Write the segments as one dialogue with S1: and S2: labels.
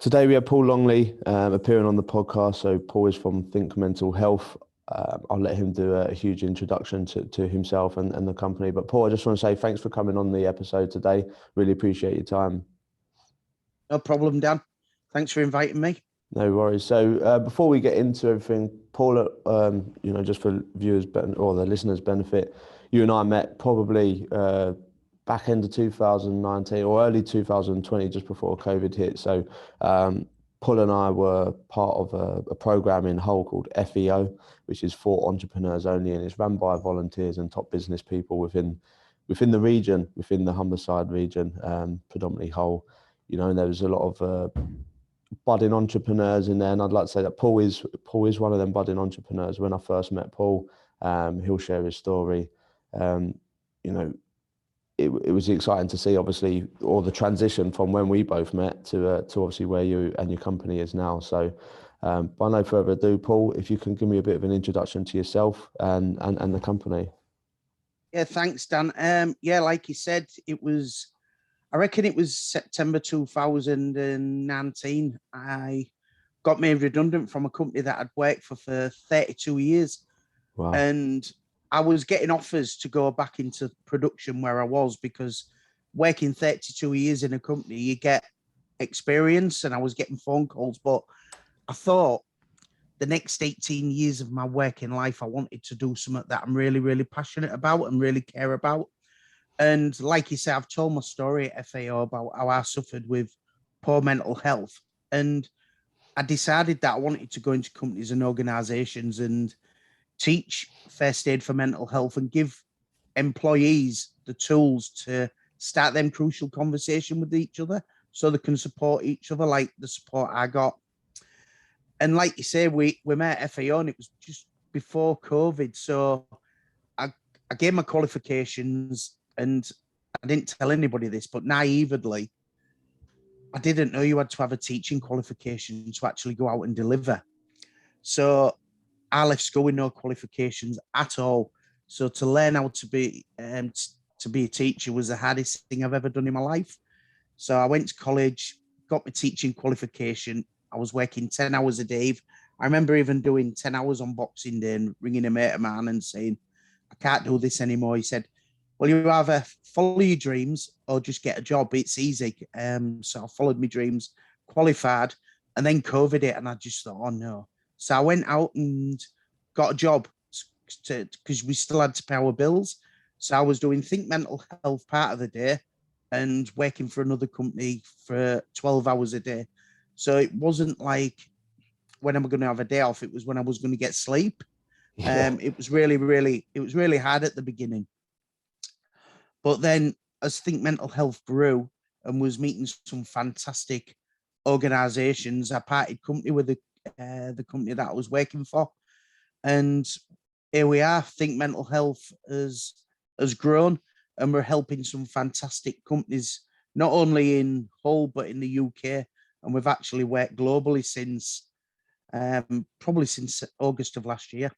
S1: Today we have Paul Longley appearing on the podcast. So Paul is from Think Mental Health. I'll let him do a huge introduction to himself and the company. But Paul, I just want to say thanks for coming on the episode today. Really appreciate your time.
S2: No problem, Dan. Thanks for inviting me.
S1: No worries. So before we get into everything, Paul, just for viewers or the listeners' benefit, you and I met probably back end of 2019 or early 2020, just before COVID hit. So Paul and I were part of a program in Hull called FEO, which is for entrepreneurs only, and it's run by volunteers and top business people within the region, within the Humberside region, predominantly Hull. And there was a lot of budding entrepreneurs in there, and I'd like to say that Paul is one of them budding entrepreneurs. When I first met Paul, he'll share his story. It was exciting to see, obviously, or the transition from when we both met to obviously where you and your company is now. So by no further ado, Paul, if you can give me a bit of an introduction to yourself and the company.
S2: Yeah, thanks, Dan. Like you said, I reckon it was September 2019. I got made redundant from a company that I'd worked for 32 years.
S1: Wow.
S2: And I was getting offers to go back into production where I was, because working 32 years in a company, you get experience, and I was getting phone calls. But I thought the next 18 years of my working life, I wanted to do something that I'm really, really passionate about and really care about. And like you said, I've told my story at FAO about how I suffered with poor mental health. And I decided that I wanted to go into companies and organizations and teach first aid for mental health and give employees the tools to start them crucial conversation with each other so they can support each other, like the support I got. And like you say, we met at FAO, and it was just before COVID. So I gave my qualifications, and I didn't tell anybody this, but naively, I didn't know you had to have a teaching qualification to actually go out and deliver. So I left school with no qualifications at all. So to learn how to be a teacher was the hardest thing I've ever done in my life. So I went to college, got my teaching qualification. I was working 10 hours a day. I remember even doing 10 hours on Boxing Day and ringing a mate of mine and saying, I can't do this anymore. He said, well, you either follow your dreams or just get a job. It's easy. So I followed my dreams, qualified, and then COVID hit, and I just thought, oh no. So I went out and got a job because we still had to pay our bills. So I was doing Think Mental Health part of the day and working for another company for 12 hours a day. So it wasn't like, when am I going to have a day off? It was when I was going to get sleep.
S1: Yeah.
S2: It was really hard at the beginning. But then as Think Mental Health grew and was meeting some fantastic organizations, I parted company with the company that I was working for. And here we are. Think Mental Health has grown, and we're helping some fantastic companies, not only in Hull, but in the UK. And we've actually worked globally since probably since August of last year.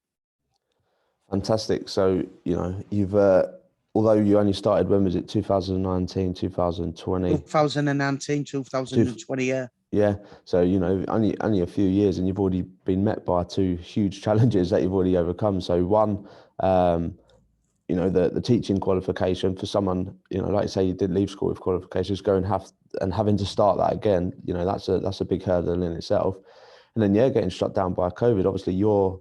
S1: Fantastic. So, you've, although you only started, when was it, 2019, 2020?
S2: 2019, 2020, yeah.
S1: Yeah. So, only a few years, and you've already been met by two huge challenges that you've already overcome. So one, the teaching qualification for someone, like you say, you did leave school with qualifications, having to start that again, that's a big hurdle in itself. And then, getting shut down by COVID. Obviously, you're,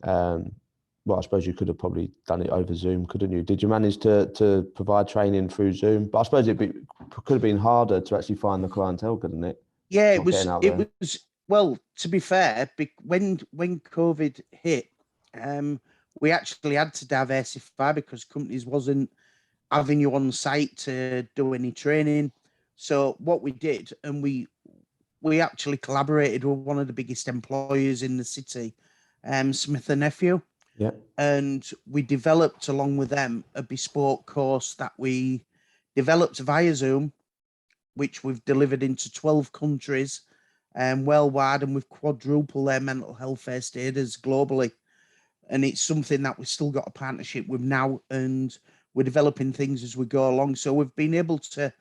S1: well, I suppose you could have probably done it over Zoom, couldn't you? Did you manage to provide training through Zoom? But I suppose could have been harder to actually find the clientele, couldn't it?
S2: Yeah, it was. Well, to be fair, when COVID hit, we actually had to diversify because companies wasn't having you on site to do any training. So what we did, and we actually collaborated with one of the biggest employers in the city, Smith and Nephew.
S1: Yeah.
S2: And we developed, along with them, a bespoke course that we developed via Zoom, which we've delivered into 12 countries worldwide, and we've quadrupled their mental health first aiders globally. And it's something that we've still got a partnership with now, and we're developing things as we go along. So we've been able to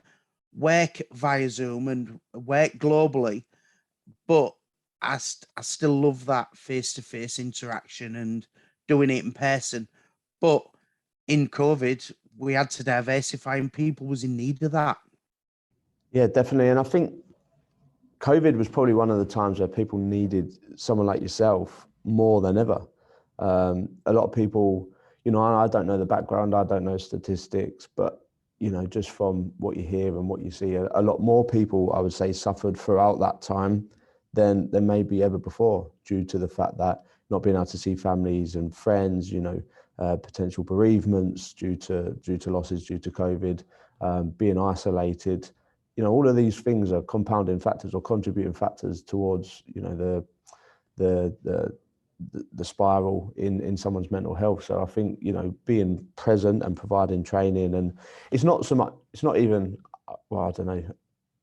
S2: work via Zoom and work globally but I still love that face-to-face interaction and doing it in person. But in COVID, we had to diversify, and people was in need of that.
S1: Yeah, definitely. And I think COVID was probably one of the times where people needed someone like yourself more than ever. A lot of people, I don't know the background, I don't know statistics, but just from what you hear and what you see, a lot more people, I would say, suffered throughout that time than maybe ever before, due to the fact that not being able to see families and friends, potential bereavements due to losses due to COVID, being isolated. All of these things are compounding factors or contributing factors towards, the spiral in someone's mental health. So I think, being present and providing training, and it's not even, well, I don't know,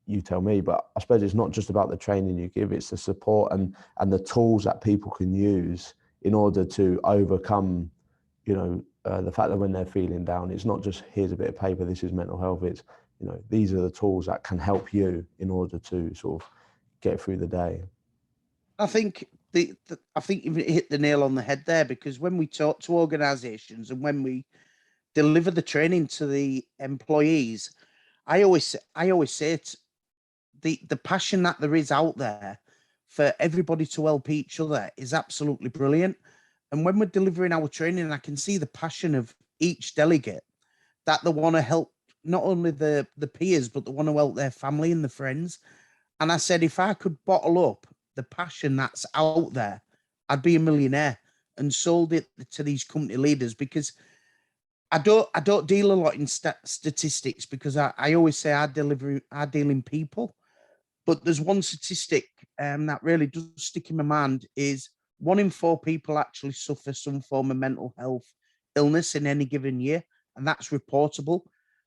S1: you tell me, but I suppose it's not just about the training you give, it's the support and the tools that people can use in order to overcome, the fact that when they're feeling down, it's not just, here's a bit of paper, this is mental health. It's, these are the tools that can help you in order to sort of get through the day.
S2: I think I think you've hit the nail on the head there, because when we talk to organisations and when we deliver the training to the employees, I always say it's the passion that there is out there for everybody to help each other is absolutely brilliant. And when we're delivering our training, I can see the passion of each delegate, that they want to help not only the peers, but they want to help their family and the friends. And I said, if I could bottle up the passion that's out there, I'd be a millionaire, and sold it to these company leaders, because I don't deal a lot in statistics, because I always say I deal in people. But there's one statistic that really does stick in my mind, is 1 in 4 people actually suffer some form of mental health illness in any given year, and that's reportable.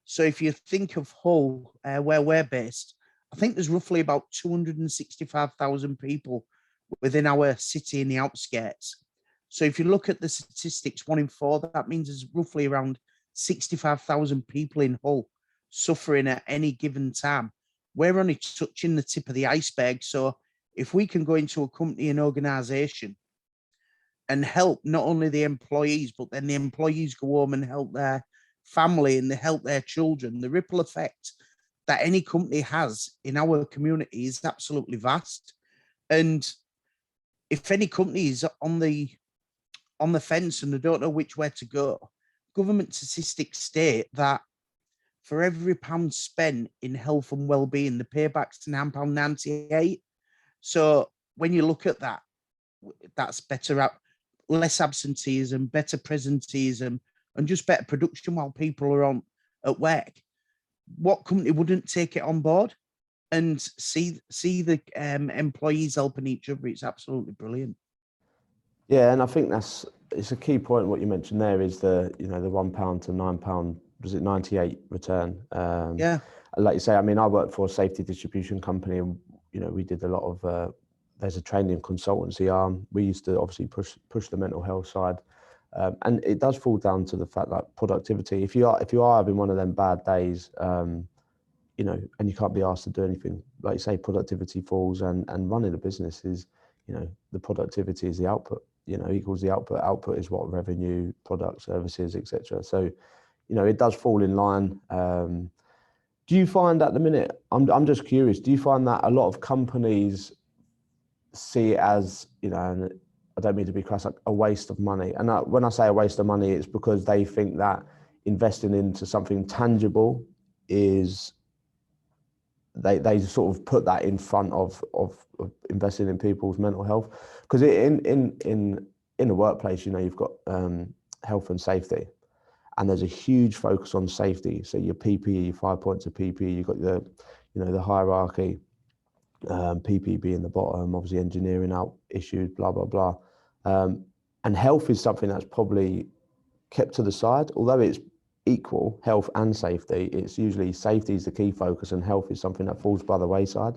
S2: So if you think of Hull, where we're based, I think there's roughly about 265,000 people within our city in the outskirts. So if you look at the statistics, 1 in 4, that means there's roughly around 65,000 people in Hull suffering at any given time. We're only touching the tip of the iceberg. So if we can go into a company and organisation and help not only the employees, but then the employees go home and help their family and they help their children, the ripple effect that any company has in our community is absolutely vast. And if any company is on the fence and they don't know which way to go, government statistics state that for every pound spent in health and well-being, the payback's £9.98. So when you look at that, that's better out, less absenteeism, better presenteeism, and just better production while people are on at work. What company wouldn't take it on board and see the employees helping each other? It's absolutely brilliant.
S1: Yeah, and I think it's a key point. What you mentioned there is the the £1 to £9, was it 98 return?
S2: Yeah.
S1: Like you say, I mean, I work for a safety distribution company, and we did a lot of. There's a training consultancy arm. We used to obviously push the mental health side, and it does fall down to the fact that productivity. If you are having one of them bad days, and you can't be asked to do anything, like you say, productivity falls, and running a business is, the productivity is the output. Equals the output. Output is what revenue, product, services, etc. So, it does fall in line. Do you find at the minute? I'm just curious. Do you find that a lot of companies see it as, and I don't mean to be crass, like a waste of money? And when I say a waste of money, it's because they think that investing into something tangible is, they sort of put that in front of investing in people's mental health. Because in the workplace, you've got health and safety, and there's a huge focus on safety. So your PPE, 5 points of PPE, you've got the hierarchy, PPE being the bottom, obviously engineering out issues, blah blah blah, and health is something that's probably kept to the side, although it's equal, health and safety. It's usually safety is the key focus, and health is something that falls by the wayside.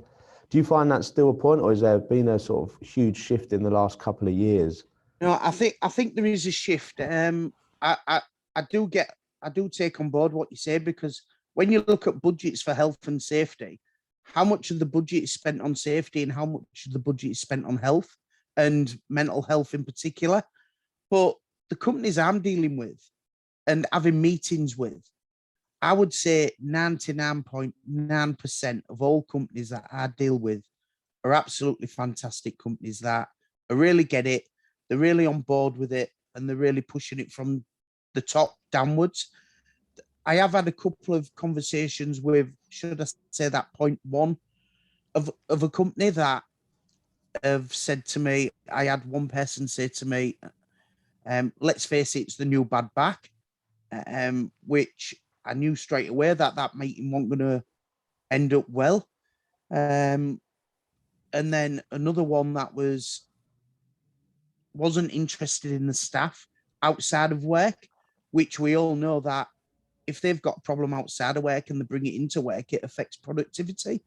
S1: Do you find that's still a point, or has there been a sort of huge shift in the last couple of years?
S2: No, I think there is a shift. I do take on board what you say, because when you look at budgets for health and safety, how much of the budget is spent on safety and how much of the budget is spent on health and mental health in particular. But the companies I'm dealing with and having meetings with, I would say 99.9% of all companies that I deal with are absolutely fantastic companies that really get it. They're really on board with it and they're really pushing it from the top downwards. I have had a couple of conversations with, should I say that 0.1 of a company that have said to me, I had one person say to me, let's face it, it's the new bad back, which I knew straight away that meeting wasn't going to end up well. And then another one that wasn't interested in the staff outside of work, which we all know that if they've got a problem outside of work and they bring it into work, it affects productivity.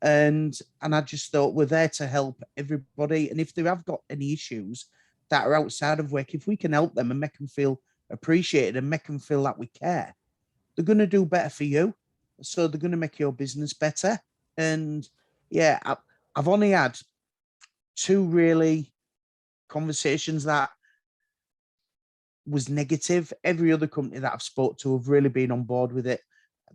S2: And I just thought we're there to help everybody. And if they have got any issues that are outside of work, if we can help them and make them feel appreciated and make them feel that we care, they're going to do better for you. So they're going to make your business better. And yeah, I've only had two really conversations that was negative. Every other company that I've spoke to have really been on board with it.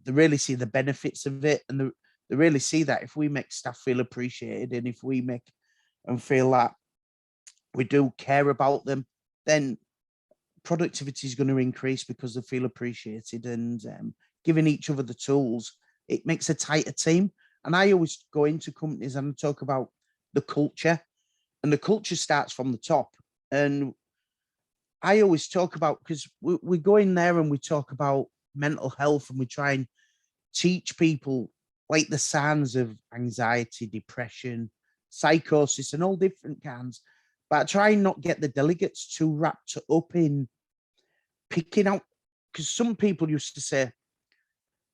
S2: They really see the benefits of it, and they really see that if we make staff feel appreciated and if we make them feel that we do care about them, then productivity is going to increase because they feel appreciated. And giving each other the tools, it makes a tighter team. And I always go into companies and talk about the culture, and the culture starts from the top. And I always talk about, because we go in there and we talk about mental health and we try and teach people like the signs of anxiety, depression, psychosis, and all different kinds. But I try and not get the delegates too wrapped up in picking out, because some people used to say,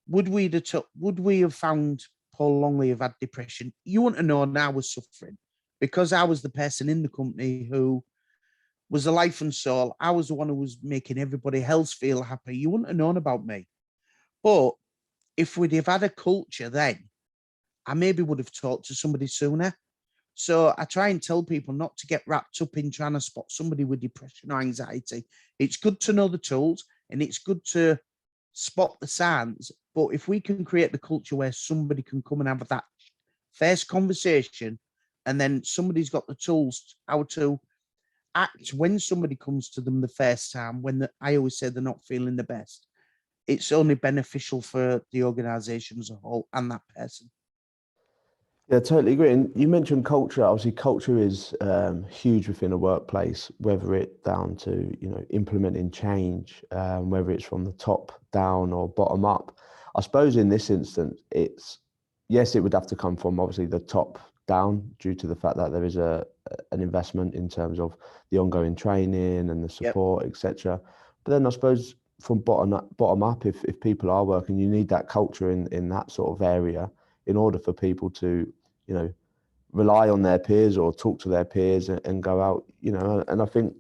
S2: would we have found Paul Longley have had depression? You want to know, and I was suffering because I was the person in the company who was the life and soul. I was the one who was making everybody else feel happy. You wouldn't have known about me. But if we'd have had a culture then, I maybe would have talked to somebody sooner. So I try and tell people not to get wrapped up in trying to spot somebody with depression or anxiety. It's good to know the tools and it's good to spot the signs. But if we can create the culture where somebody can come and have that first conversation, and then somebody's got the tools how to act when somebody comes to them the first time, I always say they're not feeling the best, it's only beneficial for the organization as a whole and that person.
S1: Yeah, totally agree. And you mentioned culture. Obviously, culture is huge within a workplace, whether it's down to, implementing change, whether it's from the top down or bottom up. I suppose in this instance, yes, it would have to come from obviously the top down due to the fact that there is an investment in terms of the ongoing training and the support, etc. But then I suppose from bottom up, if people are working, you need that culture in that sort of area in order for people to rely on their peers or talk to their peers and go out, and I think,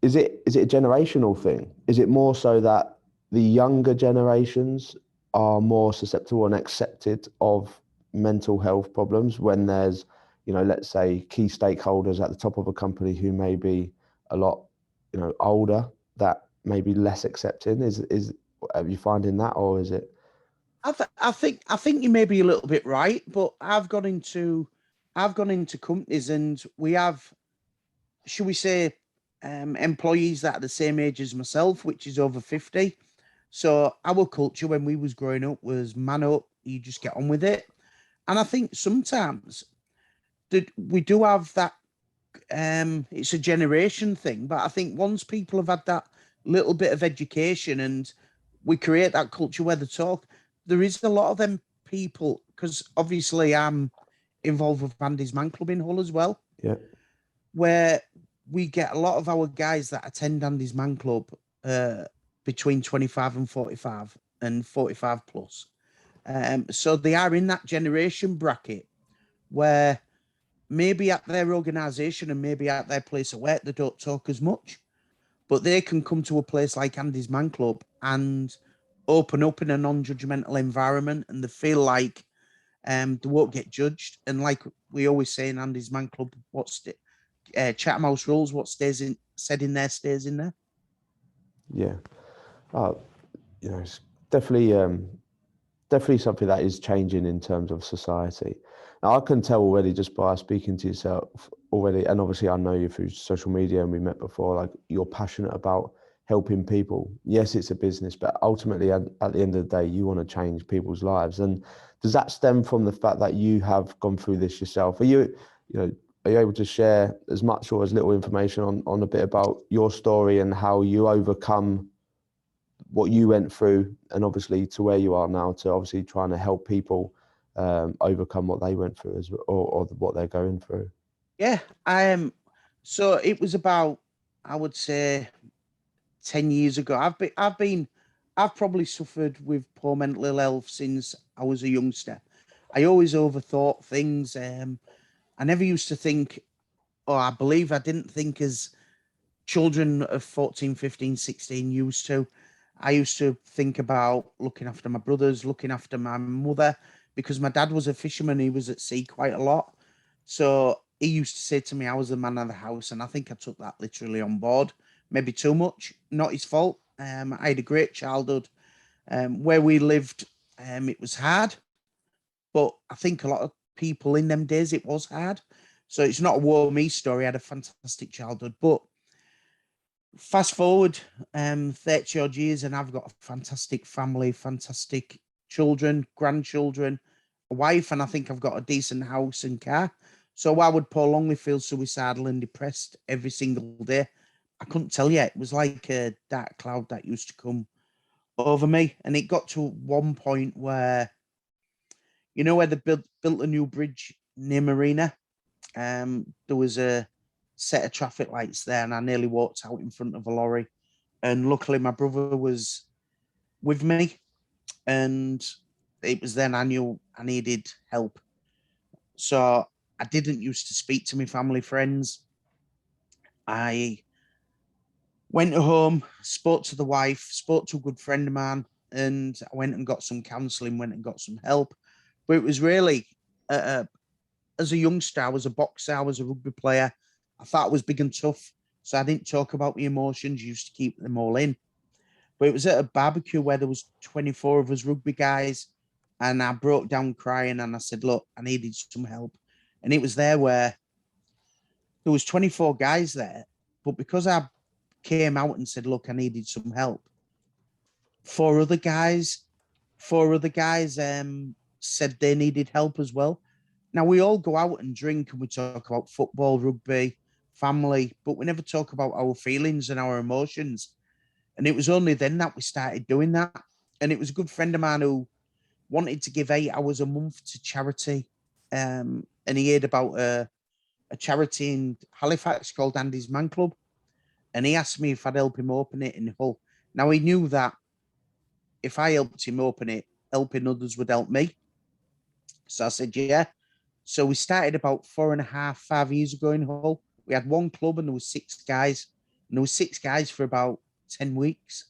S1: is it a generational thing? Is it more so that the younger generations are more susceptible and accepted of mental health problems when there's, let's say key stakeholders at the top of a company who may be a lot, older, that may be less accepting? Are you finding that, or is it?
S2: I think you may be a little bit right, but I've gone into companies and we have, should we say, employees that are the same age as myself, which is over 50. So our culture when we was growing up was man up, you just get on with it. And I think sometimes that we do have that, it's a generation thing, but I think once people have had that little bit of education and we create that culture where they talk, there is a lot of them people, because obviously I'm involved with Andy's Man Club in Hull as well.
S1: Yeah.
S2: Where we get a lot of our guys that attend Andy's Man Club between 25 and 45 and 45 plus. So they are in that generation bracket where maybe at their organisation and maybe at their place of work, they don't talk as much, but they can come to a place like Andy's Man Club and open up in a non-judgmental environment, and they feel like They won't get judged. And like we always say in Andy's Man Club, Chatham House rules, what said in there stays in there.
S1: Yeah. Oh, it's definitely definitely something that is changing in terms of society. Now, I can tell already just by speaking to yourself already, and obviously I know you through social media and we met before, like you're passionate about helping people. Yes, it's a business, but ultimately at the end of the day, you want to change people's lives. And does that stem from the fact that you have gone through this yourself? Are you able to share as much or as little information on a bit about your story and how you overcome what you went through, and obviously to where you are now, to obviously trying to help people overcome what they went through or what they're going through?
S2: Yeah, I am. So it was about, I would say, 10 years ago. I've probably suffered with poor mental health since I was a youngster. I always overthought things. I never used to think, or I believe I didn't think as children of 14, 15, 16 used to. I used to think about looking after my brothers, looking after my mother, because my dad was a fisherman. He was at sea quite a lot. So he used to say to me, I was the man of the house. And I think I took that literally on board, maybe too much, not his fault. I had a great childhood. Where we lived, it was hard, but I think a lot of people in them days, it was hard. So it's not a woe me story. I had a fantastic childhood, but fast forward 30 odd years and I've got a fantastic family, fantastic children, grandchildren, a wife, and I think I've got a decent house and car. So why would Paul Longley feel suicidal and depressed every single day? I couldn't tell you. It was like a dark cloud that used to come over me. And it got to one point where, where they built a new bridge near Marina? There was a set of traffic lights there, and I nearly walked out in front of a lorry. And luckily, my brother was with me, and it was then I knew I needed help. So I didn't used to speak to my family friends. I went home, spoke to the wife, spoke to a good friend of mine, and I went and got some counselling, went and got some help. But it was really, as a youngster, I was a boxer, I was a rugby player. I thought I was big and tough, so I didn't talk about my emotions, used to keep them all in. But it was at a barbecue where there was 24 of us rugby guys, and I broke down crying and I said, look, I needed some help. And it was there where there was 24 guys there, but because I came out and said, look, I needed some help, four other guys, said they needed help as well. Now we all go out and drink and we talk about football, rugby, family, but we never talk about our feelings and our emotions. And it was only then that we started doing that. And it was a good friend of mine who wanted to give 8 hours a month to charity. And he heard about a charity in Halifax called Andy's Man Club. And he asked me if I'd help him open it in Hull. Now he knew that if I helped him open it, helping others would help me. So I said, yeah. So we started about 4.5, 5 years ago in Hull. We had one club and there was 6 guys. And there was 6 guys for about 10 weeks.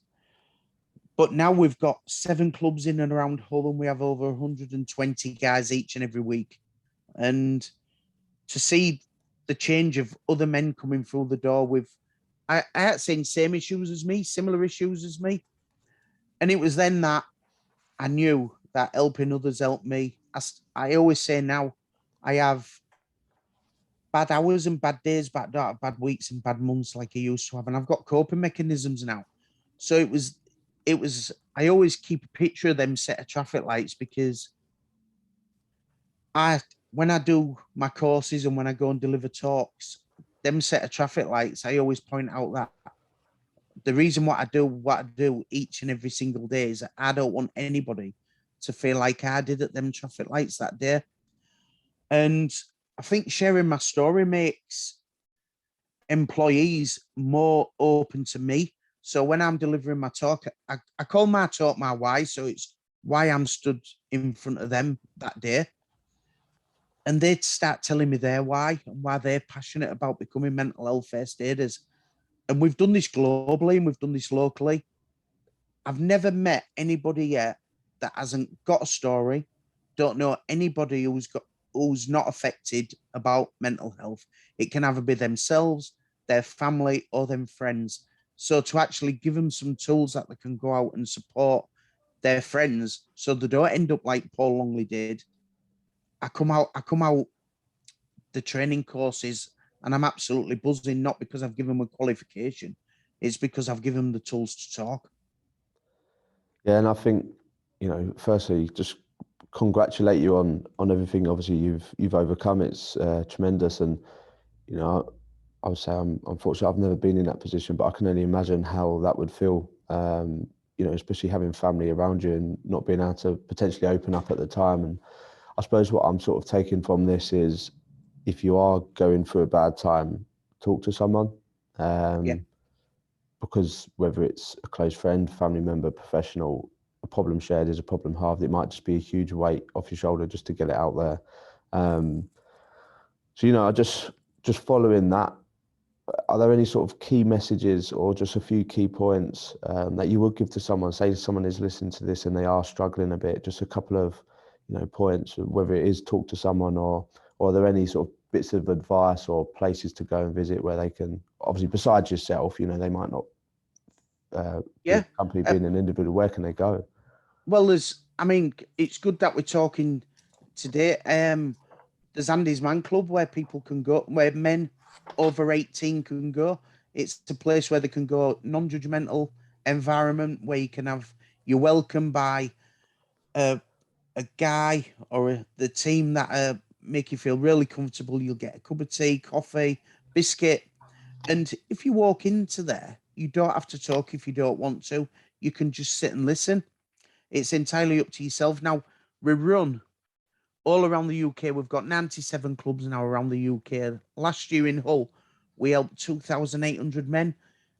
S2: But now we've got 7 clubs in and around Hull, and we have over 120 guys each and every week. And to see the change of other men coming through the door with, I had seen same issues as me, similar issues as me. And it was then that I knew that helping others helped me. I always say now, I have bad hours and bad days, bad weeks and bad months like I used to have. And I've got coping mechanisms now. So it was, I always keep a picture of them set of traffic lights because when I do my courses and when I go and deliver talks, them set of traffic lights, I always point out that the reason what I do each and every single day is that I don't want anybody to feel like I did at them traffic lights that day. And I think sharing my story makes employees more open to me. So when I'm delivering my talk, I call my talk my why. So it's why I'm stood in front of them that day. And they'd start telling me their why and why they're passionate about becoming mental health first aiders. And we've done this globally and we've done this locally. I've never met anybody yet that hasn't got a story, don't know anybody who's not affected about mental health. It can either be themselves, their family, or them friends. So to actually give them some tools that they can go out and support their friends, so they don't end up like Paul Longley did. I come out the training courses, and I'm absolutely buzzing. Not because I've given them a qualification, it's because I've given them the tools to talk.
S1: Yeah, and I think, firstly, just congratulate you on everything. Obviously, you've overcome. It's tremendous, and you know, I would say unfortunately I've never been in that position, but I can only imagine how that would feel. Especially having family around you and not being able to potentially open up at the time. And I suppose what I'm sort of taking from this is, if you are going through a bad time, talk to someone.
S2: Yeah,
S1: Because whether it's a close friend, family member, professional, a problem shared is a problem halved. It might just be a huge weight off your shoulder just to get it out there. Um, I just following that, are there any sort of key messages or just a few key points that you would give to someone? Say someone is listening to this and they are struggling a bit, just a couple of, points, whether it is talk to someone or are there any sort of bits of advice or places to go and visit where they can, obviously besides yourself, they might not be
S2: yeah.
S1: a company,
S2: Uh,
S1: being an individual, where can they go?
S2: well, it's good that we're talking today. There's Andy's Man Club where people can go, where men over 18 can go. It's a place where they can go, non-judgmental environment where you can have, you're welcomed by a, a guy or the team that make you feel really comfortable. You'll get a cup of tea, coffee, biscuit. And if you walk into there, you don't have to talk if you don't want to. You can just sit and listen. It's entirely up to yourself. Now, we run all around the UK. We've got 97 clubs now around the UK. Last year in Hull, we helped 2,800 men.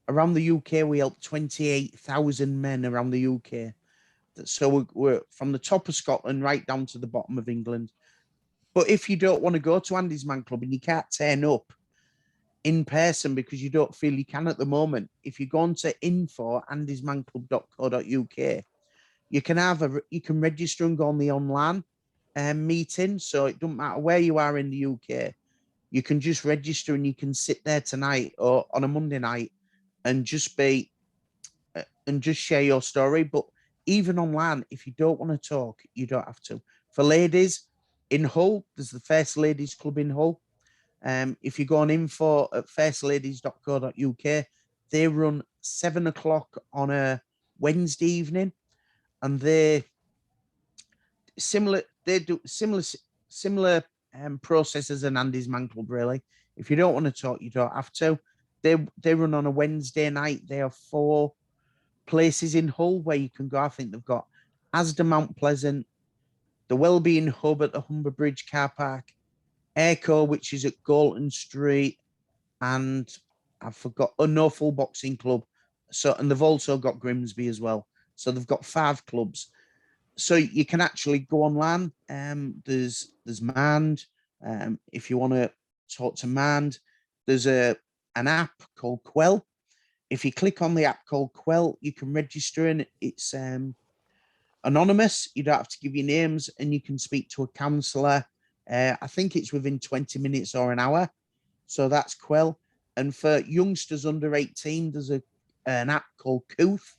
S2: Around the UK, we helped 28,000 men around the UK. So we're from the top of Scotland right down to the bottom of England. But if you don't want to go to Andy's Man Club and you can't turn up in person because you don't feel you can at the moment, if you go on to info@andysmanclub.co.uk, you can register and go on the online meeting. So it doesn't matter where you are in the UK. You can just register and you can sit there tonight or on a Monday night and just share your story. But even online, if you don't want to talk, you don't have to. For ladies in Hull, there's the First Ladies Club in Hull. If you go on info at firstladies.co.uk, they run 7 o'clock on a Wednesday evening, and they do similar processes as an Andy's Man Club, really. If you don't want to talk, you don't have to. They run on a Wednesday night. They have 4 places in Hull where you can go. I think they've got Asda Mount Pleasant, the Wellbeing Hub at the Humber Bridge car park, Echo, which is at Galton Street, and I forgot No Full Boxing Club. So, and they've also got Grimsby as well. So they've got 5 clubs. So you can actually go online. There's Mand. If you want to talk to Mand, there's an app called Quell. If you click on the app called Quell, you can register, and it's anonymous. You don't have to give your names, and you can speak to a counsellor. I think it's within 20 minutes or an hour. So that's Quell. And for youngsters under 18, there's an app called Cooth.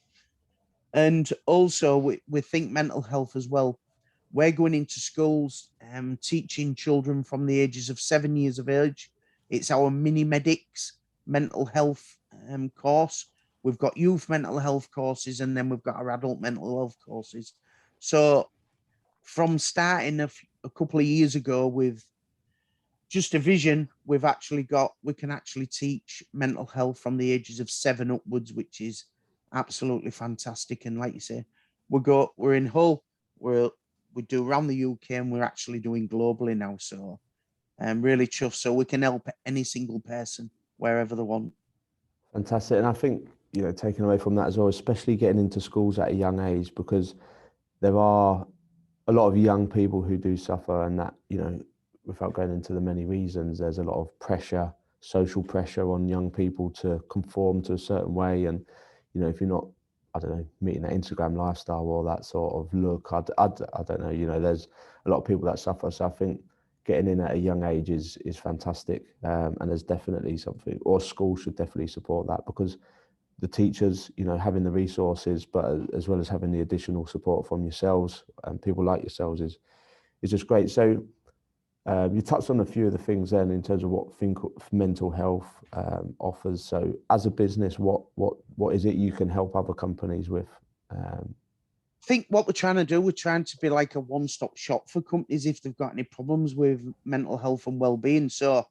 S2: And also we think mental health as well. We're going into schools, teaching children from the ages of 7 years of age. It's our mini medics mental health course. We've got youth mental health courses, and then we've got our adult mental health courses. So from starting a couple of years ago with just a vision, we can actually teach mental health from the ages of 7 upwards, which is absolutely fantastic. And like you say, we're in Hull, we do around the UK, and we're actually doing globally now. So I'm really chuffed. So we can help any single person wherever they want.
S1: Fantastic. And I think, taking away from that as well, especially getting into schools at a young age, because there are a lot of young people who do suffer, and that, without going into the many reasons, there's a lot of pressure, social pressure on young people to conform to a certain way. And, if you're not I don't know, meeting that Instagram lifestyle or that sort of look. I don't know, you know, there's a lot of people that suffer. So I think getting in at a young age is fantastic. And there's definitely something, or schools should definitely support that, because the teachers, you know, having the resources, but as well as having the additional support from yourselves and people like yourselves is just great. So you touched on a few of the things then in terms of what mental health offers. So as a business, what is it you can help other companies with?
S2: I think what we're trying to do, we're trying to be like a one-stop shop for companies if they've got any problems with mental health and well-being. So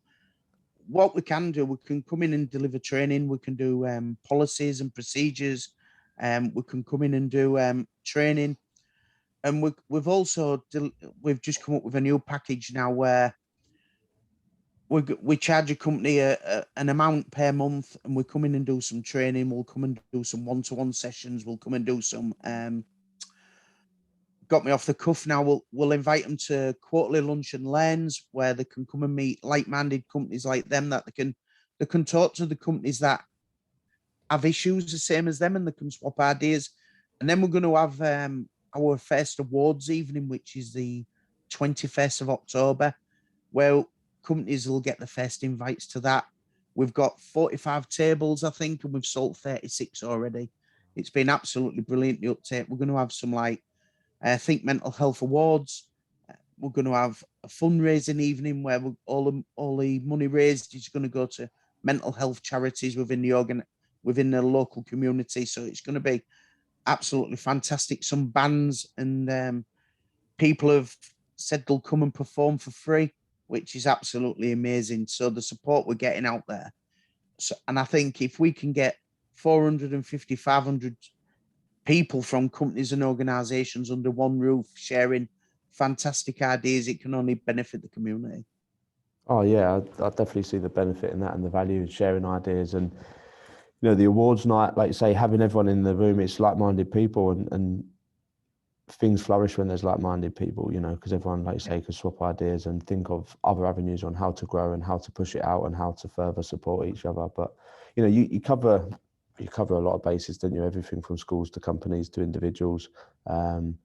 S2: what we can do, we can come in and deliver training. We can do policies and procedures. We can come in and do training. And we've just come up with a new package now where we charge a company an amount per month, and we come in and do some training. We'll come and do some one-to-one sessions. We'll come and do some got me off the cuff now. We'll invite them to quarterly lunch and learns where they can come and meet like-minded companies like them, that they can talk to the companies that have issues the same as them, and they can swap ideas. And then we're going to have our first awards evening, which is the 21st of October, where companies will get the first invites to that. We've got 45 tables, I think, and we've sold 36 already. It's been absolutely brilliant, the uptake. We're going to have some like Think Mental Health Awards. We're going to have a fundraising evening where all the money raised is going to go to mental health charities within the local community. So it's going to be absolutely fantastic. Some bands and people have said they'll come and perform for free, which is absolutely amazing. So the support we're getting out there. So, and I think if we can get 450, 500 people from companies and organizations under one roof sharing fantastic ideas, it can only benefit the community.
S1: Oh yeah, I definitely see the benefit in that and the value in sharing ideas. And you know, the awards night, like you say, having everyone in the room, it's like-minded people, and things flourish when there's like-minded people, you know, because everyone, like you say, can swap ideas and think of other avenues on how to grow and how to push it out and how to further support each other. But you know, you cover a lot of bases, don't you? Everything from schools to companies to individuals. Obviously,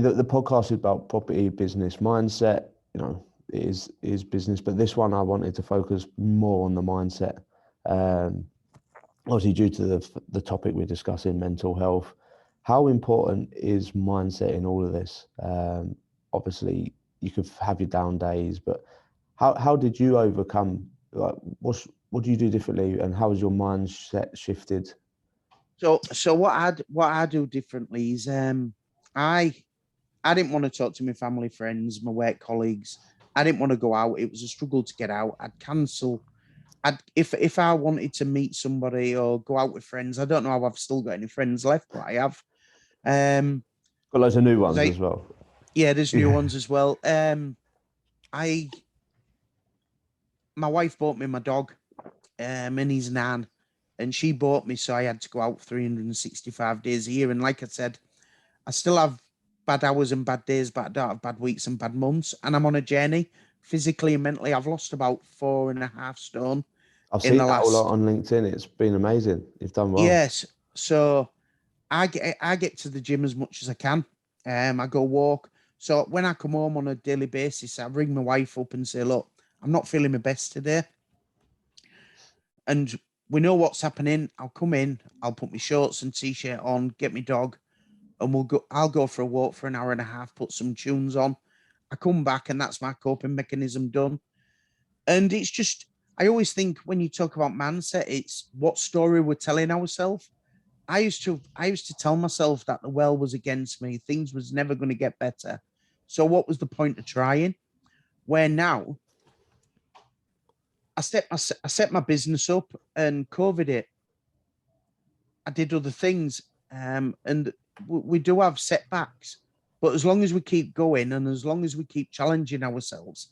S1: the podcast is about property business mindset. You know, it is business, but this one I wanted to focus more on the mindset. Obviously, due to the topic we're discussing, mental health. How important is mindset in all of this? Obviously, you could have your down days, but how did you overcome? Like, what do you do differently, and how has your mindset shifted?
S2: So what I do differently is I didn't want to talk to my family, friends, my work colleagues. I didn't want to go out. It was a struggle to get out. I'd cancel. If I wanted to meet somebody or go out with friends, I don't know how I've still got any friends left, but I have.
S1: Got loads of new ones
S2: I,
S1: as well.
S2: yeah, there's new ones as well. I My wife bought me my dog, and his nan, and she bought me, so I had to go out 365 days a year. And like I said, I still have bad hours and bad days, but I don't have bad weeks and bad months. And I'm on a journey physically and mentally. I've lost about 4.5 stone
S1: I've
S2: in
S1: seen
S2: the
S1: that a lot
S2: last.
S1: on LinkedIn. It's been amazing. You've done well.
S2: Yes. So I get to the gym as much as I can. I go walk. So when I come home on a daily basis, I ring my wife up and say, look, I'm not feeling my best today. And we know what's happening. I'll come in, I'll put my shorts and t-shirt on, get my dog, and I'll go for a walk for an hour and a half, put some tunes on. I come back and that's my coping mechanism done. And it's just, I always think when you talk about mindset, it's what story we're telling ourselves. I used to tell myself that the world was against me, things was never going to get better. So what was the point of trying? Where now I set my business up and COVID it. I did other things, and we do have setbacks, but as long as we keep going and as long as we keep challenging ourselves,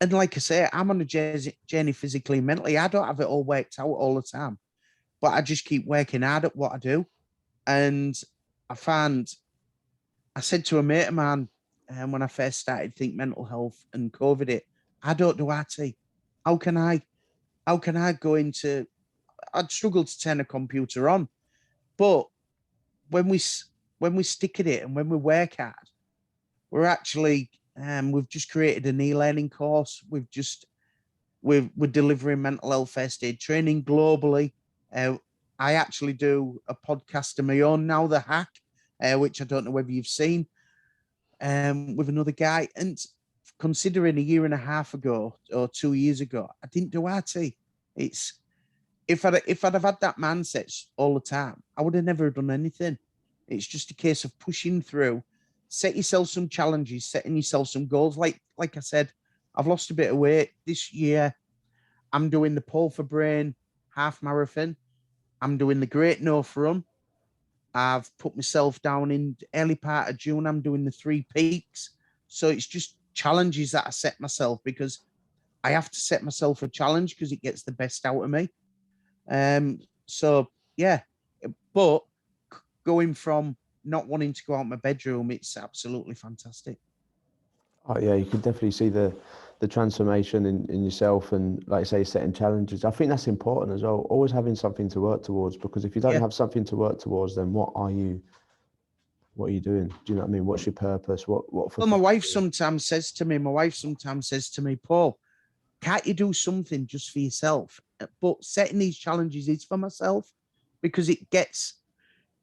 S2: and like I say, I'm on a journey physically and mentally. I don't have it all worked out all the time, but I just keep working hard at what I do. And I found, I said to a mate of mine, when I first started Think Mental Health and COVID it, I don't do IT. How can I? How can I go into I'd struggle to turn a computer on. But when we stick at it and when we work hard, we're actually we've just created an e-learning course. We're delivering mental health first aid training globally. I actually do a podcast of my own now, The Hack, which I don't know whether you've seen, with another guy. And considering a year and a half ago or 2 years ago, I didn't do RT. It's if I'd have had that mindset all the time, I would have never done anything. It's just a case of pushing through, set yourself some challenges, setting yourself some goals. Like I said, I've lost a bit of weight this year. I'm doing the Paul for Brain half marathon. I'm doing the Great North Run. I've put myself down in early part of June. I'm doing the 3 Peaks. So it's just challenges that I set myself, because I have to set myself a challenge because it gets the best out of me. So yeah, but going from not wanting to go out my bedroom, it's absolutely fantastic.
S1: Oh yeah, you can definitely see the transformation in yourself, and like I say, setting challenges. I think that's important as well. Always having something to work towards, because if you don't have something to work towards, then what are you doing? Do you know what I mean? What's your purpose? What
S2: Well, my wife sometimes says to me, Paul, can't you do something just for yourself? But setting these challenges is for myself, because it gets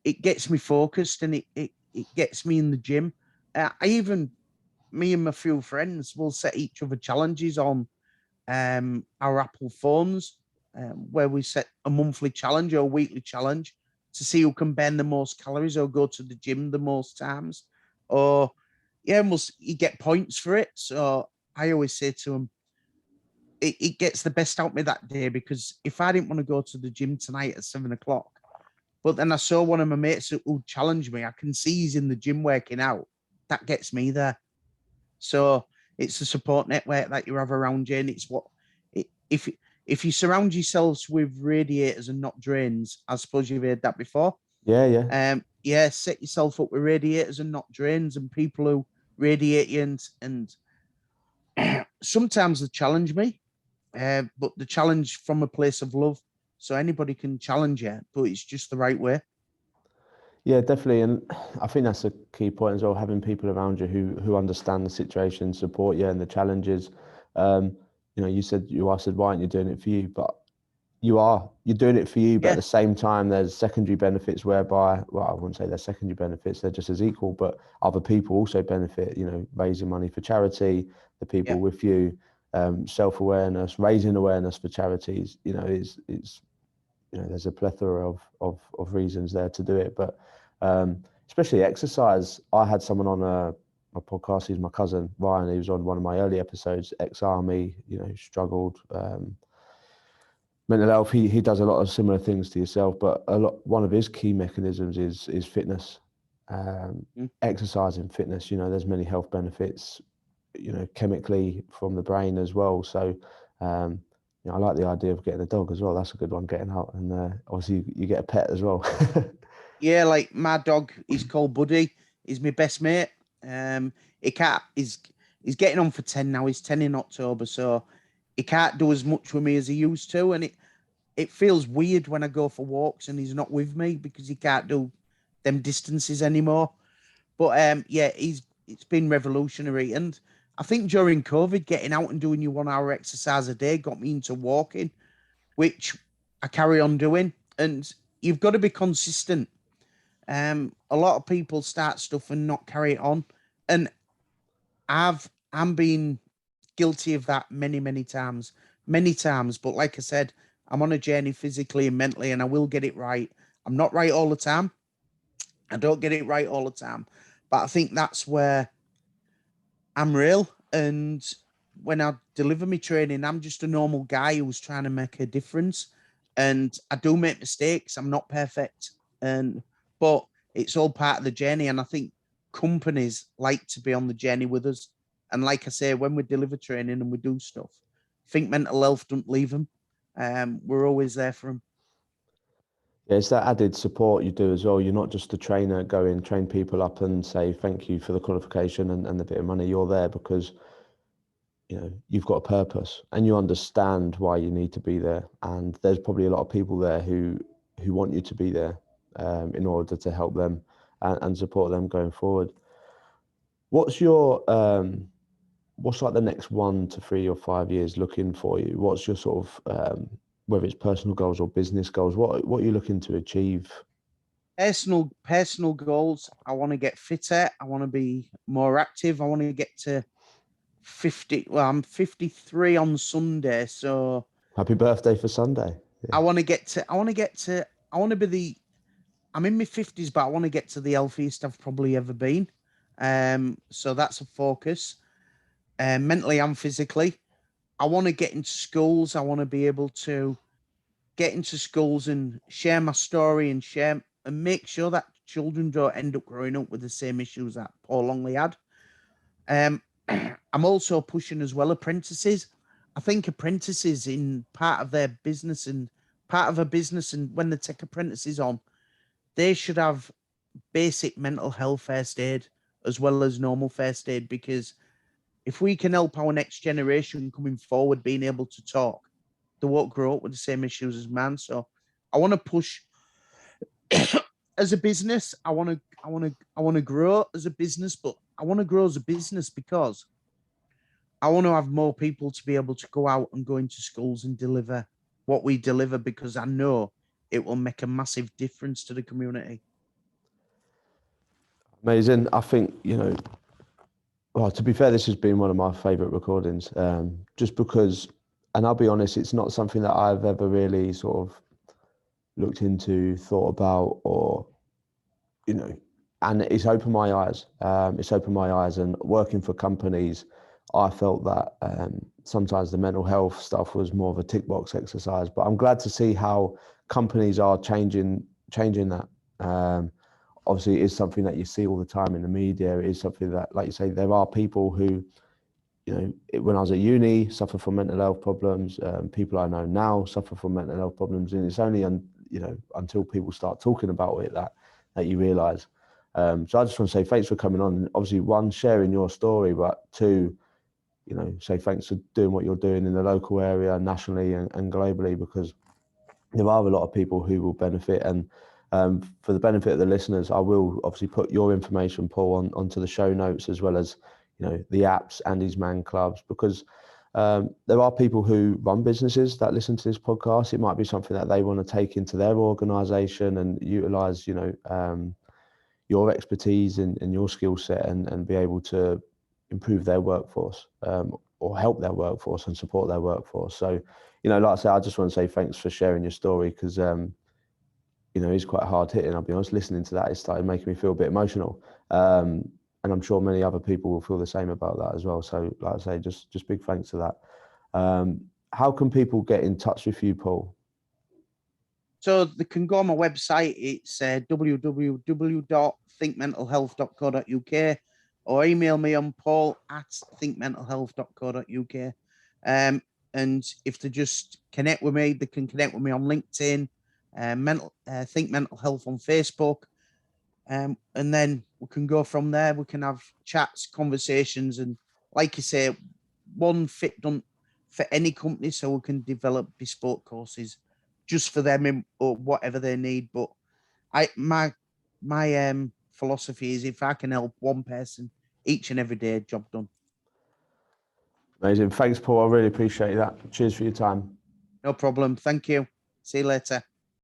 S2: me focused, and it gets me in the gym. Me and my few friends will set each other challenges on our Apple phones, where we set a monthly challenge or a weekly challenge to see who can burn the most calories or go to the gym the most times. Or, you get points for it. So I always say to them, it gets the best out of me that day, because if I didn't want to go to the gym tonight at 7 o'clock, but then I saw one of my mates who challenged me, I can see he's in the gym working out, that gets me there. So it's the support network that you have around you, and it's if you surround yourselves with radiators and not drains, I suppose you've heard that before.
S1: Yeah.
S2: Set yourself up with radiators and not drains, and people who radiate you, and sometimes they challenge me, but the challenge from a place of love. So anybody can challenge you, but it's just the right way.
S1: Yeah, definitely, and I think that's a key point as well. Having people around you who understand the situation, support you, and the challenges. You said your wife said, "Why aren't you doing it for you?" But you're doing it for you. But at the same time, there's secondary benefits whereby, well, I wouldn't say they're secondary benefits; they're just as equal. But other people also benefit. Raising money for charity, the people with you, self-awareness, raising awareness for charities. There's a plethora of reasons there to do it, but especially exercise. I had someone on my podcast. He's my cousin Ryan. He was on one of my early episodes. Ex-army, struggled, mental health. He does a lot of similar things to yourself, but one of his key mechanisms is fitness, exercise and fitness. There's many health benefits, chemically from the brain as well. So. I like the idea of getting a dog as well. That's a good one, getting out, and obviously you get a pet as well.
S2: Yeah, like my dog, he's called Buddy. He's my best mate. He can't. He's getting on for 10 now. He's 10 in October, so he can't do as much with me as he used to, and it feels weird when I go for walks and he's not with me, because he can't do them distances anymore. But it's been revolutionary, and I think during COVID, getting out and doing your 1 hour exercise a day got me into walking, which I carry on doing. And you've got to be consistent. A lot of people start stuff and not carry it on, and I'm being guilty of that many times, many times. But like I said, I'm on a journey physically and mentally, and I will get it right. I'm not right all the time. I don't get it right all the time, but I think that's where I'm real. And when I deliver my training, I'm just a normal guy who's trying to make a difference. And I do make mistakes. I'm not perfect. But it's all part of the journey. And I think companies like to be on the journey with us. And like I say, when we deliver training and we do stuff, I think mental health don't leave them. We're always there for them.
S1: Yeah, it's that added support you do as well. You're not just a trainer, go in, train people up and say thank you for the qualification and the bit of money. You're there because you've got a purpose and you understand why you need to be there. And there's probably a lot of people there who want you to be there in order to help them and support them going forward. What's your what's like the next 1 to 3 or 5 years looking for you? What's your sort of whether it's personal goals or business goals? What are you looking to achieve?
S2: Personal goals. I want to get fitter. I want to be more active. I want to get to 50. Well, I'm 53 on Sunday, so
S1: Happy birthday for Sunday.
S2: Yeah. I want to be I'm in my 50s, but I want to get to the healthiest I've probably ever been. So that's a focus. Mentally and physically. I want to get into schools. I want to be able to get into schools and share my story and make sure that children don't end up growing up with the same issues that Paul Longley had. I'm also pushing as well apprentices. I think apprentices in part of their business and part of a business, and when they take apprentices on, they should have basic mental health first aid as well as normal first aid, because if we can help our next generation coming forward being able to talk, they won't grow up with the same issues as man. So I want to push as a business. I want to grow as a business, but I want to grow as a business because I want to have more people to be able to go out and go into schools and deliver what we deliver, because I know it will make a massive difference to the community.
S1: Amazing. I think, well, to be fair, this has been one of my favourite recordings, just because, and I'll be honest, it's not something that I've ever really sort of looked into, thought about, or, and it's opened my eyes. It's opened my eyes, and working for companies, I felt that sometimes the mental health stuff was more of a tick box exercise, but I'm glad to see how companies are changing that. Obviously, it is something that you see all the time in the media. It is something that, like you say, there are people who, when I was at uni, suffer from mental health problems. People I know now suffer from mental health problems, and it's only until people start talking about it that you realise. So I just want to say thanks for coming on. Obviously, one, sharing your story, but two, say thanks for doing what you're doing in the local area, nationally and globally, because there are a lot of people who will benefit. And for the benefit of the listeners, I will obviously put your information, Paul, onto the show notes, as well as the apps, Andy's Man Clubs, because there are people who run businesses that listen to this podcast. It might be something that they want to take into their organisation and utilise, your expertise and your skill set and be able to improve their workforce or help their workforce and support their workforce. So, like I said, I just want to say thanks for sharing your story, because it's quite hard hitting. I'll be honest, listening to that, it started making me feel a bit emotional. And I'm sure many other people will feel the same about that as well. So, like I say, just big thanks to that. How can people get in touch with you, Paul?
S2: So they can go on my website. It's www.thinkmentalhealth.co.uk, or email me on paul@thinkmentalhealth.co.uk. And if they just connect with me, they can connect with me on LinkedIn, Think Mental Health on Facebook. And then we can go from there. We can have chats, conversations, and like you say, one fit done for any company, so we can develop bespoke courses just for them or whatever they need. But my philosophy is, if I can help one person each and every day, job done.
S1: Amazing. Thanks, Paul. I really appreciate that. Cheers for your time.
S2: No problem. Thank you. See you later.